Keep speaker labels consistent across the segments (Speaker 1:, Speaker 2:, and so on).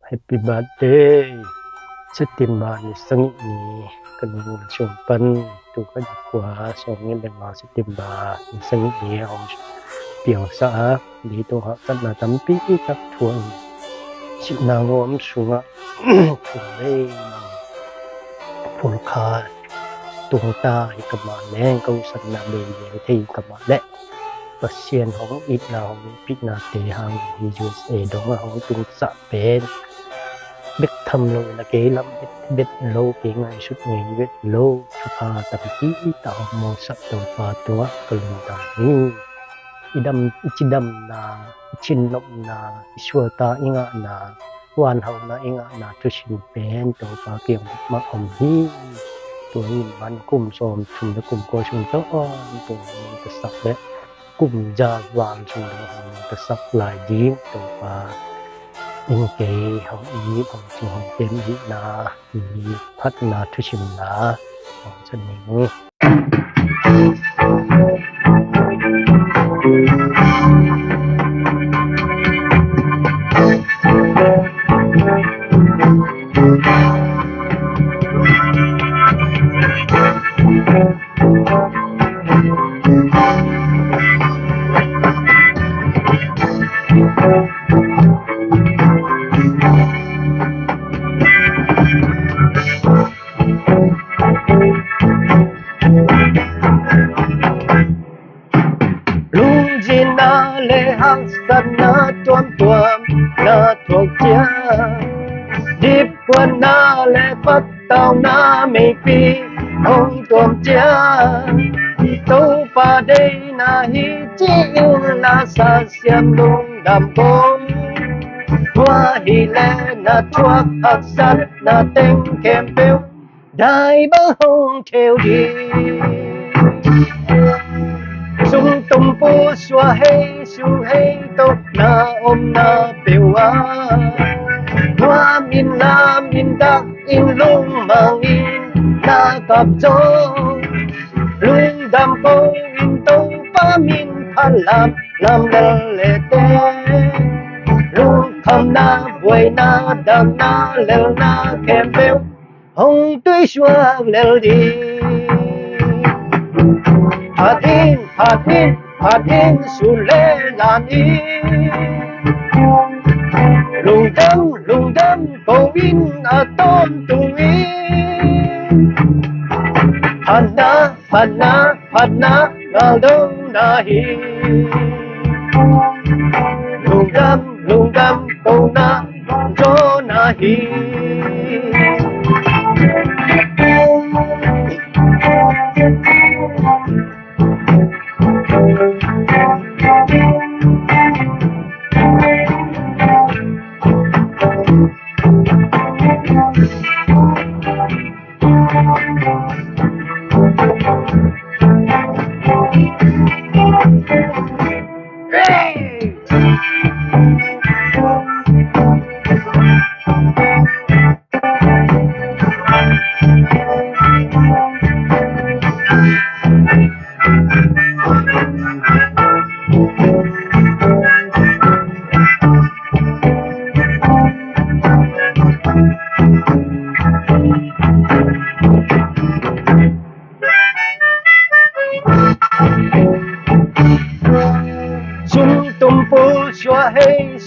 Speaker 1: Happy birthday sa timban isang ini kanung sumpan tu ka kwa song ni bema sa timba isang ini ang piang sa dito ha kan na tampi tak tuang si nangom sunga tunay ng pulka tungta ikamale kausan na bebe thay kamale pasien hong ít nào biết na te hang USA dong hong tung sa pen biết thầm rồi là kế lắm biết lâu kế ngày suốt ngày biết lâu chụp hà tập kỹ tạo màu sắc đầu và tua cần đàn idam ichidam na ichin lom na iswata inga na wan hau na inga na tushin pen đầu và kiềng mà om hi tuổi ban kum som chung da kum ko chung to on tuổi ta sắc đấy kum ja wang chung da ta sắc lại đi đầu và in cái hậu ý hậu chung hậu tem ý na ý phát na thu chim na hậu chân mình na tuam tuam na thuộc chia điệp quân na lệ phát tàu na mê pi hồng tuam chia tàu pha đây na hi chi yêu na sa xiêm lung đam bông hoa hi lệ na chuak hạt sắt na tên kem bêu đại bá hồng theo đi sung tung pu xua hey to na om na bewa hoa min da in lung mang in na kap cho lung dam po in to pa min phalam lam le te lung kham na buai na dam na lel na kem bêu hong tui xua lel đi Hạt in sule lan in lung đâm cầu in a tôn tung in hạt na ngào đông na hi lung đâm cầu na cho na hi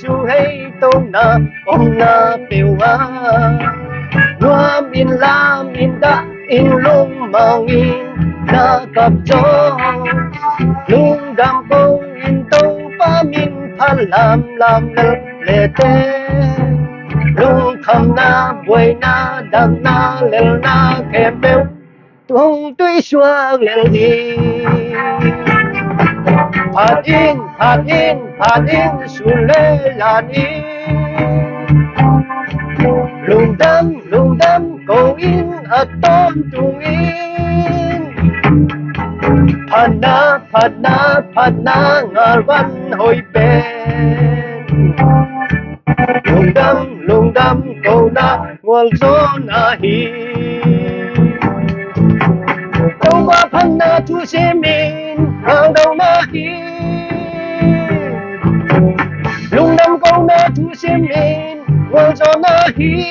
Speaker 1: su hey to na om na bewa hoa min da in lung mang in na kap cho lung dam po in to pa min phalam lam le te lung kham na buai na dam na lel na kem bêu tung tui xua lel đi hạt in sule lan in lung đâm cầu in a tôn tung in phat na ngal văn hồi bên lung đâm cầu na ngol gió na hi đâu mà phan na thu xem min hàng đầu na hi lung đâm câu na thu xem min 我做那里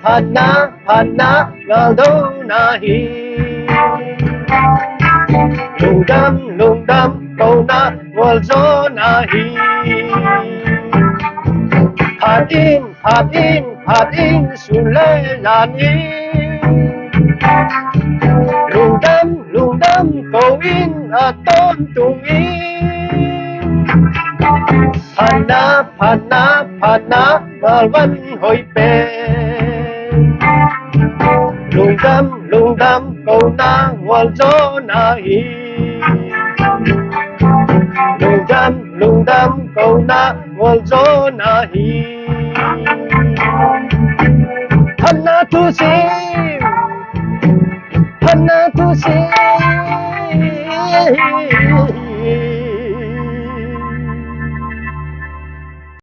Speaker 1: ，pana，我都那里。lungdam kau na wal zo na hi phat in sule lani lungdam kau in aton tung in phana malwan hoi pe lungdam kau na wal zo na hi lungdam kau na wal zo na hi phana tu sim